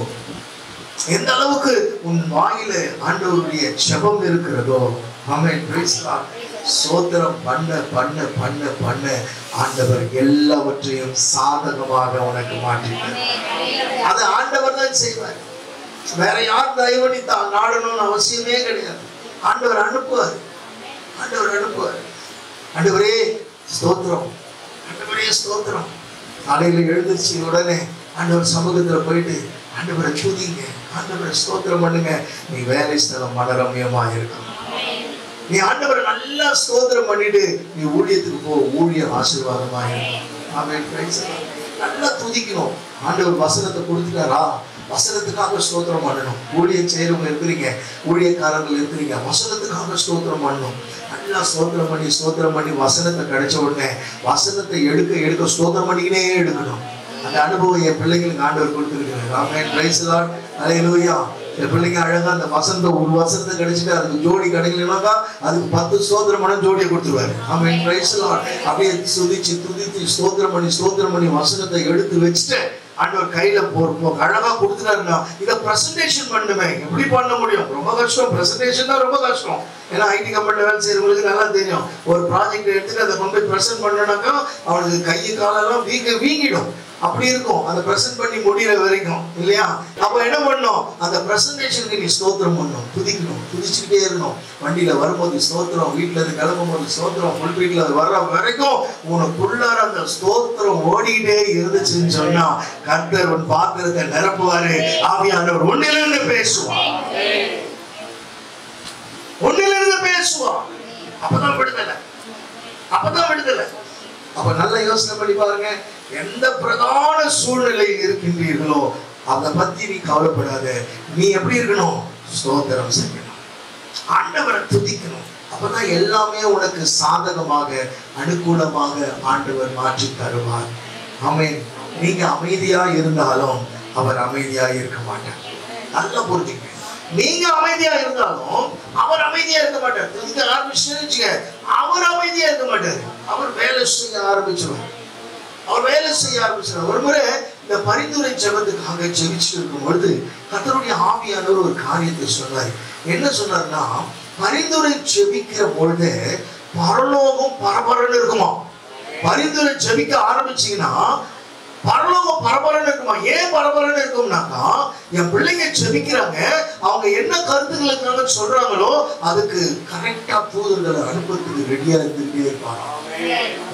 எந்த அளவுக்கு உன் வாயில ஆண்டவருடைய ஜெபம் இருக்கிறதோ, ஆமென், பிரைஸ் தி லார்ட், ஸ்தோத்திரம் பண்ண பண்ண பண்ண பண்ண ஆண்டவர் எல்லாவற்றையும் சாதகமாக உனக்கு மாற்றினார். அது ஆண்டவர் தான் செய்வார். வேற யார் தயவனி தான் நாடணும்னு அவசியமே கிடையாது. ஆண்டவர் அனுப்புவார், ஆண்டவர் அனுப்புவார். ஆண்டவரே ஸ்தோத்திரம், ஆண்டவரே ஸ்தோத்திரம். காலையில எழுந்திருச்சு உடனே ஆண்டவர் சமூகத்துல போயிட்டு ஆண்டவரை துதிங்க, ஆண்டவரை ஸ்தோத்திரம் பண்ணுங்க. நீ வேலை ஸ்தலம் மனரம்யமா இருக்கும். நீ ஆண்டவரை நல்லா ஸ்தோத்திரம் பண்ணிட்டு நீ ஊழியத்துக்கு போ, ஊழியம் ஆசீர்வாதமா இருக்கும். ஆமென், பிரைஸ் தி லார்ட். நல்லா துதிக்கணும். ஆண்டவர் வசனத்தை கொடுத்துட்டாரா, வசனத்துக்காக ஸ்தோத்திரம் பண்ணணும். ஊழியம் செய்யறவங்க இருக்கிறீங்க, ஊழியக்காரர்கள் இருக்கிறீங்க, வசனத்துக்காக ஸ்தோத்திரம் பண்ணணும். நல்லா ஸ்தோத்திரம் பண்ணி வசனத்தை கிடைச்ச உடனே வசனத்தை எடுக்க ஸ்தோத்திரம் பண்ணிக்கினே எடுக்கணும். அந்த அனுபவம் என் பிள்ளைங்களுக்கு ஆண்டவர் கொடுத்துருக்காரு. ஆமென், பிரைஸ் தி லார்ட், ஹல்லேலூயா. என் பிள்ளைங்க அழகா அந்த வசனத்தை ஒரு வசனத்தை கிடைச்சிட்டு அதுக்கு ஜோடி கிடைக்கலனாக்கா அதுக்கு 10 ஸ்தோத்திரம் பண்ண ஜோடியை கொடுத்துருவாரு. ஆமென், பிரைஸ் தி லார்ட். அப்படியே துதிச்சு ஸ்தோத்திரம் பண்ணி வசனத்தை எடுத்து வச்சுட்டு ஆண்டவர் கையில அழகா கொடுத்துட்டாருன்னா இதை பிரசன்டேஷன் பண்ணுமே. எப்படி பண்ண முடியும்? ரொம்ப கஷ்டம். பிரசன்டேஷன் தான் ரொம்ப கஷ்டம். ஏன்னா ஐடி கம்பெனில வேலை செய்யறவங்களுக்கு நல்லா தெரியும். ஒரு ப்ராஜெக்ட் எடுத்துட்டு அதை கொண்டு போய் பிரசன்ட் பண்ணனாக்கா அவனுக்கு கை காலெல்லாம் வீங்கிடும். அப்படி இருக்கும் அந்த பிரசன்ட் பண்ணி முடிகிற வரைக்கும், இல்லையா? அப்ப என்ன பண்ணும்? அந்த பிரசன்டேஷனுக்கு நீ ஸ்தோத்திரம் பண்ணணும், துதிக்கணும், துதிச்சுக்கிட்டே இருக்கணும். வண்டியில வரும்போது ஸ்தோத்திரம், வீட்டுல இருந்து கிளம்பும் போது ஸ்தோத்திரம், ஃபுல் வீட்ல வர்ற வரைக்கும் உனக்குள்ளார அந்த ஸ்தோத்திரம் ஓடிக்கிட்டே இருந்துச்சுன்னு சொன்னா கர்த்தர் உன் பாத்திரத்தை நிரப்புவாரு. ஆவியானவர் ஒன்னிலிருந்து பேசுவார், ஒன்னிலிருந்து பேசுவார். அப்பதான் விடுதலை, அப்பதான் விடுதலை. அப்ப நல்ல யோசனை பண்ணி பாருங்க. எந்த பிரதான சூழ்நிலையில் இருக்கின்றீர்களோ அதை பத்தி நீ கவலைப்படாத. நீ எப்படி இருக்கணும்? ஸ்தோத்திரம் செய்யணும், ஆண்டவரை துதிக்கணும். அப்பதான் எல்லாமே உனக்கு சாதகமாக அனுகூலமாக ஆண்டவர் மாற்றி தருவார். ஆமென். நீங்க அமைதியா இருந்தாலும் அவர் அமைதியா இருக்க மாட்டார். நல்லா புரிஞ்சுங்க. நீங்க அமைதியா இருந்தாலும் அவர் அமைதியா இருக்க மாட்டார். துதிக்க ஆரம்பிச்சுங்க, அவர் அமைதியா இருக்க மாட்டார். அவர் வேலை செய்ய ஆரம்பிச்சிருவார். ஒரு முறை இந்த பரிந்துரை ஜெபத்துக்காக ஜெபிச்சுட்டு இருக்கும் பொழுது கர்த்தருடைய ஆவியானவர் ஒரு காரியத்தை சொன்னார். என்ன சொன்னார்னா, பரிந்துரை ஜெபிக்கிற பொழுது பரலோகம் பரபரன்னு இருக்குமா. பரிந்துரை ஜெபிக்க ஆரம்பிச்சீங்கன்னா பரலோகம் பரபரன்னு இருக்குமா. ஏன் பரபரன்னு இருக்கும்னாக்கா, என் பிள்ளைங்க ஜெபிக்கிறாங்க, அவங்க என்ன கருத்துக்களுக்காக சொல்றாங்களோ அதுக்கு கரெக்டா தூதர்களை அனுப்புறதுக்கு ரெடியா இருந்துட்டே இருப்பாங்க.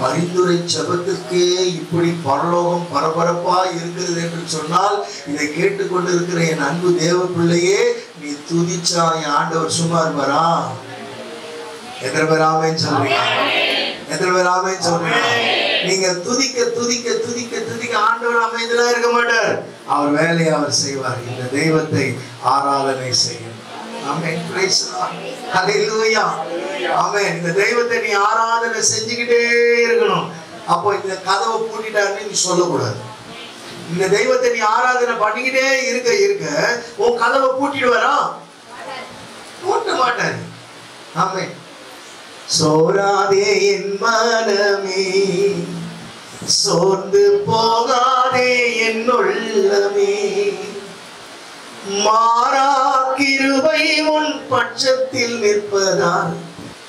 பரிந்துரை ஜெபத்துக்கே இப்படி பரலோகம் பரபரப்பா இருக்கிறது என்று சொன்னால், இதை கேட்டுக்கொண்டிருக்கிற என் அன்பு தேவ பிள்ளையே, நீ துதிச்சா என் ஆண்டவர் சும்மா இருப்பாரா? எத்தனை பேர் ஆமென் சொல்றீங்க? எத்தனை பேர் ஆமென் சொல்றீங்க? நீங்க துதிக்க துதிக்க துதிக்க துதிக்க ஆண்டவர் அமைதியா இருக்க மாட்டார். அவர் வேலையை அவர் செய்வார். இந்த தெய்வத்தை ஆராதனை செய்யும். ஆமென். Praise the Lord. ஹalleluya. ஆமென். இந்த தெய்வத்தை நீ ஆராதனை செஞ்சிக்கிட்டே இருக்கணும். அப்போ இந்த கதவை பூட்டிட்டாருன்னு நீ சொல்லக்கூடாது. இந்த தெய்வத்தை நீ ஆராதனை பண்ணிக்கிட்டே இருக்க இருக்க உன் கதவை பூட்டிடுவாரா? பூட்ட மாட்டாரு. ஆமென். சோராதே என் மனமே, சோர்ந்து போகாதே என் உள்ளமே, மாறா கிருபை உன் பட்சத்தில் நிற்பதால்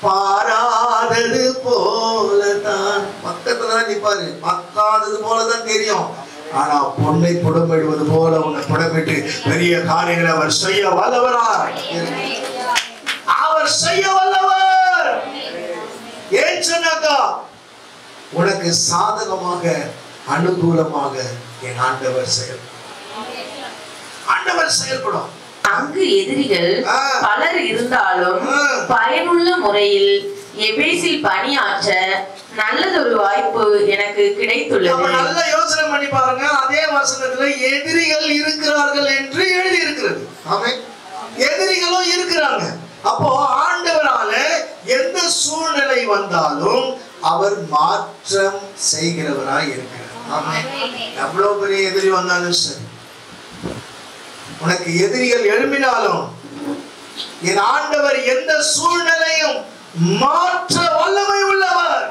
பாராதது போலதான். பக்கத்துல நிப்பாரு, பார்க்காதது போலதான் தெரியும். ஆனா பொன்னை புடமிடுவது போல உன்னை புடமிட்டு பெரிய காரியங்களை அவர் செய்ய வல்லவரார். அவர் செய்ய வல்லவர். ஏன் சொன்னாக்கா உனக்கு சாதகமாக அனுகூலமாக என் ஆண்டவர் செயல்படும். அங்கு எதிரிகள் பலர் இருந்தாலும் பயனுள்ள முறையில் எபேசில் பணியாற்ற நல்லதொரு வாய்ப்பு எனக்கு கிடைத்துள்ளது. நல்ல யோசனை பண்ணி பாருங்க. அதே வசனத்துல எதிரிகள் இருக்கிறார்கள் என்று எழுதி இருக்கிறது. ஆமென். எதிரிகளும் இருக்கிறாங்க. அப்போ ஆண்டவரால எந்த சூழ்நிலை வந்தாலும் அவர் மாற்றம் செய்கிறவராய் இருக்கிறார். ஆமென். எவ்வளவு பெரிய எதிரி வந்தாலும் சரி, உனக்கு எதிரிகள் எழும்பினாலும் என் ஆண்டவர் எந்த சூழ்நிலையும் மாற்ற வல்லமை உள்ளவர்.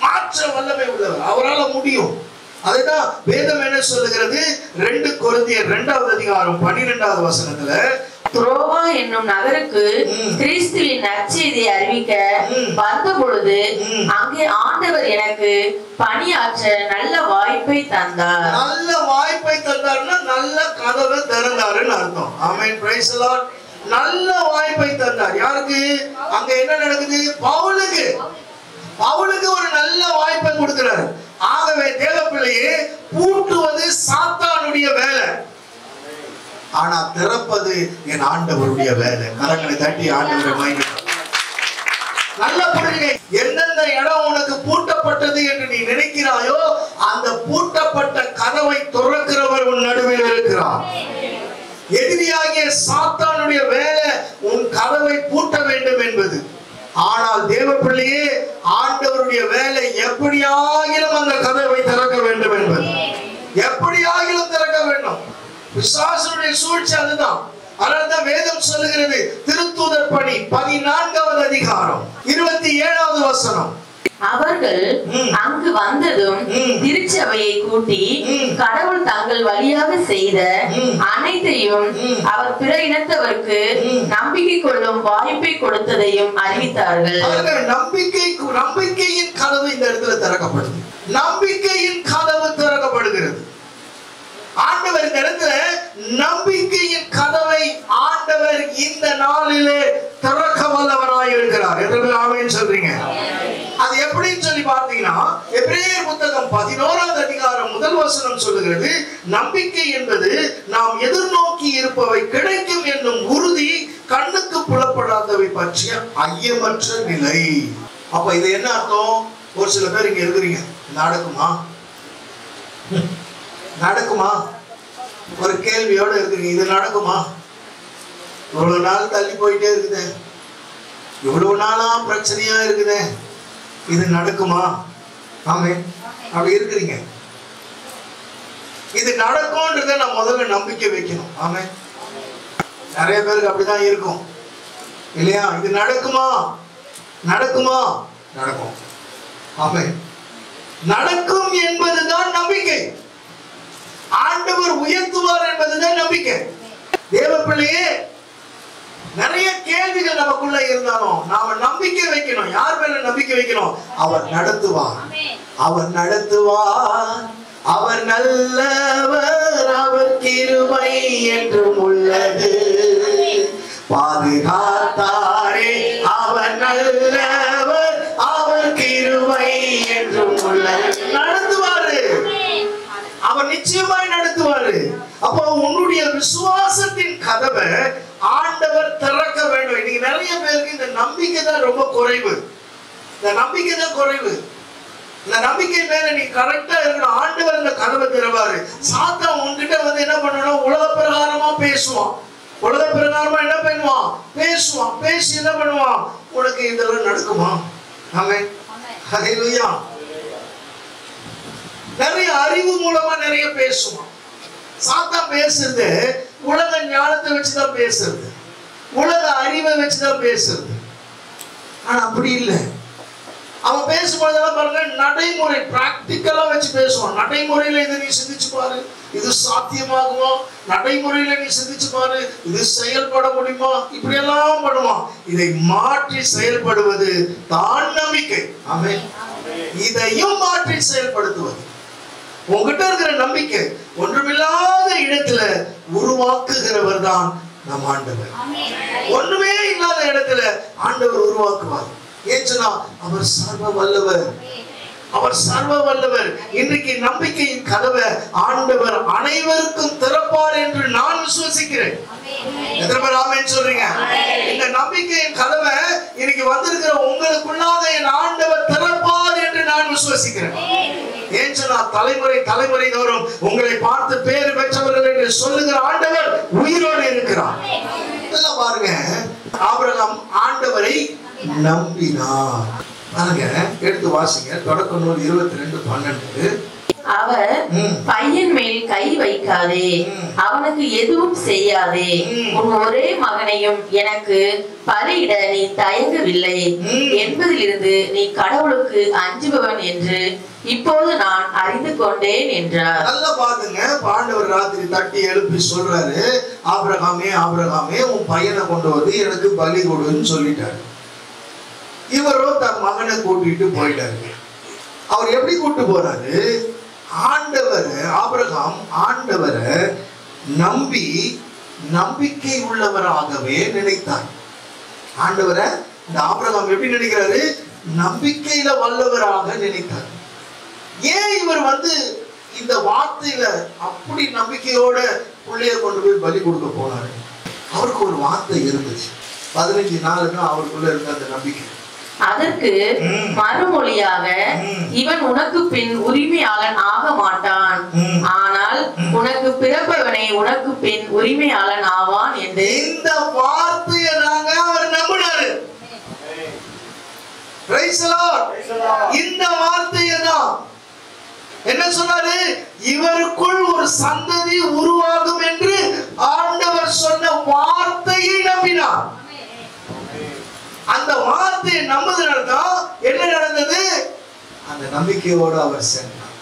மாற்ற வல்லமை உள்ளவர். அவரால் முடியும். அதுதான் வேதம் என்ன சொல்லுகிறது? 2 கொரிந்தியர் 2வது அதிகாரம் 12வது வசனத்துல, துரோவா என்னும் நகருக்கு கிறிஸ்துவின் நற்செய்தியை அறிவிக்க வந்த பொழுது அங்கே ஆண்டவர் எனக்கு பணியாற்ற நல்ல வாய்ப்பை தந்தார். நல்ல வாய்ப்பை தந்தார்னா நல்ல கதவை திறந்தாருன்னு அர்த்தம். ஆமென். Praise the Lord. நல்ல வாய்ப்பை தந்தார். யாருக்கு? அங்க என்ன நடக்குது? பவுலுக்கு ஒரு நல்ல வாய்ப்பை கொடுக்கிறார். ஆகவே தேவப்பிள்ளையே, பூட்டுவது சாத்தானுடைய வேலை, ஆனா திறப்பது என் ஆண்டவருடைய வேலை. கரங்களை தட்டி ஆண்டவரை மகிமை. நல்ல புரியுங்க. எந்தெந்த இடம் உனக்கு பூட்டப்பட்டது என்று நீ நினைக்கிறாயோ அந்த பூட்டப்பட்ட கதவை திறக்கிறவர் உன் நடுவில் இருக்கிறார். எதிரியாகிய சாத்தானுடைய வேலை உன் கதவை பூட்ட வேண்டும் என்பது. ஆனால் தேவப்பிள்ளையே, ஆண்டவருடைய வேலை எப்படியாகிலும் அந்த கதவை திறக்க வேண்டும் என்பது. எப்படியாகிலும் திறக்க வேண்டும். பிசாசுடைய சூழ்ச்சி அதுதான். அதனால்தான் வேதம் சொல்லுகிறது, திருத்தூதர் பணி 14வது அதிகாரம் 27வது வசனம், அவர்கள் அங்கு வந்ததும் திருச்சபையை கூட்டி கடவுள் தங்கள் வழியாக செய்த அனைத்தையும் அவர் பிற இனத்தவருக்கு நம்பிக்கை கொள்ளும் வாய்ப்பை கொடுத்ததையும் அறிவித்தார்கள். நம்பிக்கையின் கதவு இந்த இடத்துல திறக்கப்படுது. நம்பிக்கையின் கதவு திறக்கப்படுகிறது. ஆண்டவர் இந்த இடத்துல நம்பிக்கையின் கதவை ஆண்டவர் இந்த நாளிலே திறக்க வல்லவராய் இருக்கிறார். ஆமென் சொல்றீங்க. அது எப்படின்னு சொல்லி பார்த்தீங்கன்னா, எபிரேயர் புத்தகம் 11வது அதிகாரம் 1 வசனம் சொல்லுகிறது, நம்பிக்கை என்பது நாம் எதிர்நோக்கி இருப்பவை கிடைக்கும் என்னும் உறுதி, கண்ணுக்கு புலப்படாதவை பற்றிய ஐயமற்ற நிலை. அப்ப இது என்ன அர்த்தம்? ஒரு சில பேர் இங்க இருக்கிறீங்க, நடக்குமா நடக்குமா ஒரு கேள்வியோட இருக்கிறீங்க, இது நடக்குமா? இவ்வளவு நாள் தள்ளி போயிட்டே இருக்குதே, இவ்வளவு நாளா பிரச்சனையா இருக்குதே, இது நடக்குமா? ஆமென். அப்படி இருக்கிறீங்க. இது நடக்கும்ன்றத நான் முதல்ல நம்பிக்கை வைக்கணும். ஆமென். நிறைய பேருக்கு அப்படிதான் இருக்கும் இல்லையா? இது நடக்குமா? நடக்குமா? நடக்கும். ஆமென். நடக்கும் என்பதுதான் நம்பிக்கை. ஆண்டவர் உயர்த்துவார் என்பதுதான் நம்பிக்கை. தேவப்பிள்ளையே, நிறைய கேள்விகள் நமக்குள்ள இருந்தாலும் நாம நம்பிக்கை வைக்கணும். யார் மேல நம்பிக்கை வைக்கணும்? அவர் நடத்துவார். அவர் நடத்துவார். அவர் நல்லவர். அவர் கிருபை என்றும் உள்ளது. பாதுகாத்தாரே அவர் நல்லவர். அவர் கிருபை என்றும் உள்ளது. நடத்துவாரு. அவர் நிச்சயமாய் நடத்துவாரு. அப்போ உன்னுடைய விசுவாசத்தின் கதவை ஆண்டவர் திறக்க வேண்டும். இன்னைக்கு நிறைய பேருக்கு இந்த நம்பிக்கை தான் ரொம்ப குறைவு. இந்த நம்பிக்கை தான் குறைவு. இந்த நம்பிக்கை மேல நீ கரெக்டா இருக்கணும். ஆண்டவர் இந்த கதவை திறவாரு. சாத்தான் உன்கிட்ட வந்து என்ன பண்ணணும், உலக பிரகாரமா பேசுவான். உலக பிரகாரமா என்ன பண்ணுவான், பேசுவான். பேசி என்ன பண்ணுவான், உனக்கு இதெல்லாம் நடக்குமா? ஆமென், ஹல்லேலூயா. நிறைய அறிவு மூலமா நிறைய பேசுவான். சாத்தான் பேசுறது உலக ஞானத்தை வச்சுதான் பேசுறது, உலக அறிவை வச்சுதான் பேசுறது. ஆனா அப்படி இல்லை. அவன் பேசும்போதெல்லாம் பாருங்க, நடைமுறை பிராக்டிக்கலா வச்சு பேசுவான். நடைமுறையில இதை நீ சிந்திச்சு பாரு, இது சாத்தியமாகுமா? நடைமுறையில நீ சிந்திச்சு பாரு, இது செயல்பட முடியுமா? இப்படி எல்லாம் பண்ணுவான். இதை மாற்றி செயல்படுவது தான் நம்பிக்கை. ஆமென். இதையும் மாற்றி செயல்படுத்துவது. உங்ககிட்ட இருக்கிற நம்பிக்கை ஒன்றுமில்லாத இடத்துல உருவாக்குகிறவர் தான் நம் ஆண்டவர். ஒண்ணுமே இல்லாத இடத்துல ஆண்டவர் உருவாக்குவார். ஏன் சொன்னா, அவர் சர்வ வல்லவர். அவர் சர்வ வல்லவர். இன்றைக்கு நம்பிக்கையின் கதவை ஆண்டவர் அனைவருக்கும் திறப்பார் என்று நான் விசுவசிக்கிறேன். எத்தனை பேர் ஆமென் சொல்றீங்க? இந்த நம்பிக்கையின் கதவை இன்னைக்கு வந்திருக்கிற உங்களுக்குள்ளாக என் ஆண்டவர் திறப்பார் என்று நான் விசுவசிக்கிறேன். ஏன் சொன்னா, தலைமுறை தலைமுறை தோறும் உங்களை பார்த்து பேறு பெற்றவர்கள் என்று சொல்லுகிற ஆண்டவர் உயிரோடு இருக்கிறார். எல்லாம் பாருங்க, ஆபிரகாம் ஆண்டவரை நம்பினார். பாருங்க, எடுத்து வாசிங்க. தொடக்க நூல் 22:12. அவர் பையன் மேல் கை வைக்காதே, அவனுக்கு எதுவும் செய்யாதே, உன் ஒரே மகனையும் எனக்கு பலியிட நீ தயங்கவில்லை என்பதிலிருந்து நீ கடவுளுக்கு அஞ்சுபவன் என்று இப்போது நான் அறிந்து கொண்டேன் என்றார். நல்லா பாருங்க, ஆண்டவர் ராத்திரி தட்டி எழுப்பி சொல்றாரு, ஆபிரகாமே ஆபிரகாமே, உன் பையனை கொண்டு வந்து எனக்கு பலி கொடுன்னு சொல்லிட்டாரு. இவரோ தன் மகனை கூட்டிட்டு போயிட்டாரு. அவர் எப்படி கூட்டு போறாரு? ஆண்டவர் ஆபிரகாம் ஆண்டவரை நம்பி நம்பிக்கை உள்ளவராகவே நினைத்தார். ஆண்டவரை இந்த ஆபிரகாம் எப்படி நினைக்கிறாரு? நம்பிக்கையில வல்லவராக நினைத்தார். ஏன் இவர் வந்து இந்த வார்த்தையில அப்படி நம்பிக்கையோட பிள்ளைய கொண்டு போய் பலி கொடுக்க போனாரு? அவருக்கு ஒரு வார்த்தை இருந்துச்சு. 15 நாளுக்கு அவருக்குள்ள இருந்த அந்த நம்பிக்கை. அதற்கு மறுமொழியாக, இவன் உனக்கு பின் உரிமையாளன் ஆக மாட்டான், ஆனால் உனக்கு பிறப்பவனை உனக்கு பின் உரிமையாளன் ஆவான் என்று இந்த வார்த்தையை நாங்க அவர் நம்பினாரு. இந்த வார்த்தையை தான் என்ன சொன்னாரு? இவருக்குள் ஒரு சந்ததி உருவாகும் என்று ஆண்டவர் சொன்ன வார்த்தையை நம்பினார். அந்த வார்த்தையை நம்புவதனால்தான் என்ன நடந்தது? அந்த நம்பிக்கையோடு அவர் சென்றார்.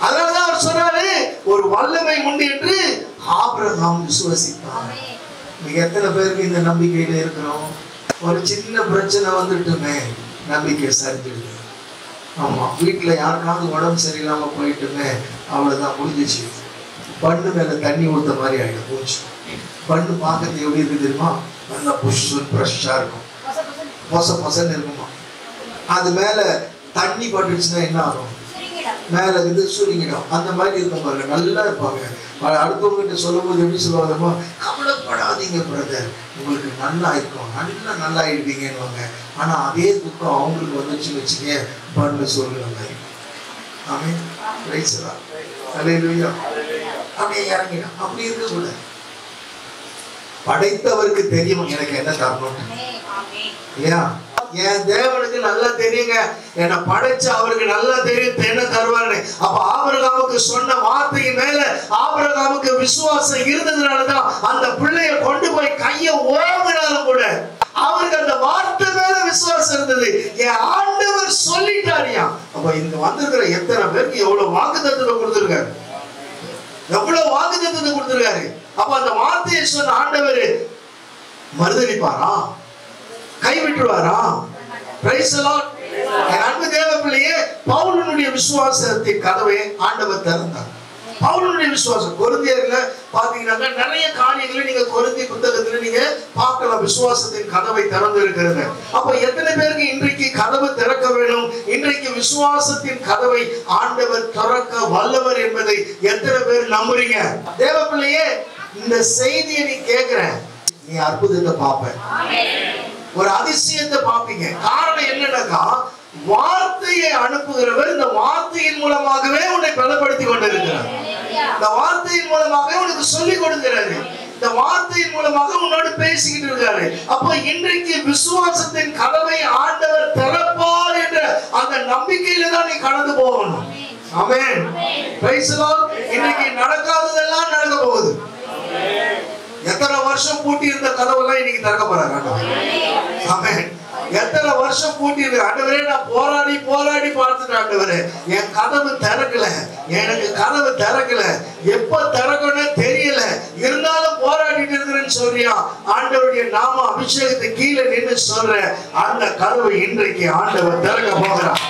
அதனாலதான் அவர் சொன்னாரு, ஒரு வல்லமை உண்டு என்று ஆபிரகாம் விசுவசித்தார். நீங்க எத்தனை பேருக்கு இந்த நம்பிக்கையில இருக்கிறோம்? ஒரு சின்ன பிரச்சனை வந்துட்டுமே நம்பிக்கை சரிஞ்சிடுது. ஆமா, வீட்டுல யாருக்காவது உடம்பு சரியில்லாம போயிட்டுமே அவ்வளவுதான், முடிஞ்சிச்சு. பண்ணு மேல தண்ணி ஊத்த மாதிரி ஆயிடும். போச்சு. பண்ணு பார்க்கறது எப்படி இருக்கு தெரியுமா? நல்லா புஷ்ஷு ஃப்ரெஷ்ஷா இருக்கும், பொச பொசன்னு இருக்குமா. அது மேல தண்ணி பட்டுச்சுன்னா என்ன ஆகும்? மேல இருந்து சுருங்கிடும். அந்த மாதிரி இருக்கும் பாருங்க, நல்லா இருப்பாங்க. அடுத்தவங்கிட்ட சொல்லும் போது எப்படி சொல்லுவாங்க? கவலைப்படாதீங்க பிரதர், உங்களுக்கு நல்லா இருக்கும், நல்லா ஆயிடுவீங்கன்னு. ஆனா அதே துக்கம் அவங்களுக்கு வந்துச்சு வச்சுக்க, பண்ணு சொல்லுங்க. ஆமென், பிரைஸ் தி லார்ட், ஹல்லேலூயா. அப்படியே இறங்கிடும். அப்படி இருக்க கூட படைத்தவருக்கு தெரியும் எனக்கு என்ன தரணும். என் தேவனுக்கு நல்லா தெரியுங்க, என்ன படைச்ச அவருக்கு நல்லா தெரியும் என்ன தருவாரு. அப்ப ஆபிரகாமுக்கு சொன்ன வார்த்தையின் மேல ஆபிரகாமுக்கு விசுவாசம் இருந்ததுனாலதான் அந்த பிள்ளைய கொண்டு போய் கைய ஓங்கினாலும் கூட அவருக்கு அந்த வார்த்தை மேல விசுவாசம் இருந்தது. என் ஆண்டவர் சொல்லிட்டாரியா. அப்ப இங்க வந்திருக்கிற எத்தனை பேருக்கு எவ்வளவு வாக்குத்தத்தத்தை கொடுத்திருக்காரு, எவ்வளவு வாக்குத்தத்தத்தை கொடுத்திருக்காரு. அப்ப அந்த வார்த்தையை சொன்ன ஆண்டவர் மறுதளிப்பாரா? கைவிட்டுருவாரா? Price the Lord. என் அன்பு தேவ பிள்ளையே, பவுலுடைய விசுவாசத்தின் கதவை ஆண்டவர் திறந்தார். பவுலுடைய விசுவாசம் கொரிந்தியர்ல பாத்தீங்கன்னா நிறைய காரியங்களை நீங்க கொரிந்திய புத்தகத்துல நீங்க பார்க்கலாம். விசுவாசத்தின் கதவை திறந்து இருக்கிறது. அப்ப எத்தனை பேருக்கு இன்றைக்கு கதவு திறக்க வேண்டும்? இன்றைக்கு விசுவாசத்தின் கதவை ஆண்டவர் திறக்க வல்லவர் என்பதை எத்தனை பேர் நம்புறீங்க? தேவ பிள்ளையே, இந்த செய்தியை நீ கேட்கிற, நீ அற்புதத்தை பார்ப்ப, ஒரு அதிசயத்தை பார்ப்பீங்க. காரணம் என்னன்னாக்கா, வார்த்தையை அனுப்புகிறவர் இந்த வார்த்தையின் மூலமாகவே உன்னை பலப்படுத்தி கொண்டிருக்கிறார். இந்த வார்த்தையின் மூலமாகவே உனக்கு சொல்லிக் கொடுக்கிறாரு. இந்த வார்த்தையின் மூலமாக உன்னோடு பேசிக்கிட்டு இருக்காரு. அப்போ இன்றைக்கு விசுவாசத்தின் கதவை ஆண்டவர் திறப்பார் என்ற அந்த நம்பிக்கையில தான் நீ கடந்து போகணும். ஆமென். Praise the Lord. இன்னைக்கு நடக்காததெல்லாம் நடக்க போகுது. எத்தனை வருஷம் பூட்டி இருந்த கதவெல்லாம் இன்னைக்கு திறக்க போறாங்க ஆண்டவர். ஆமென். எத்தனை வருஷம் பூட்டி இருக்கு ஆண்டவரே, நான் போராடி போராடி பார்த்துட்டேன் ஆண்டவரே, என் கதவு திறக்கல, எனக்கு கதவு திறக்கல, எப்ப திறக்கணும் தெரியல, இருந்தாலும் போராடிட்டு இருக்கிறேன்னு சொல்றியா? ஆண்டவருடைய நாம அபிஷேகத்தை கீழே நின்று சொல்ற அந்த கதவு இன்றைக்கு ஆண்டவர் திறக்க போகிறார்.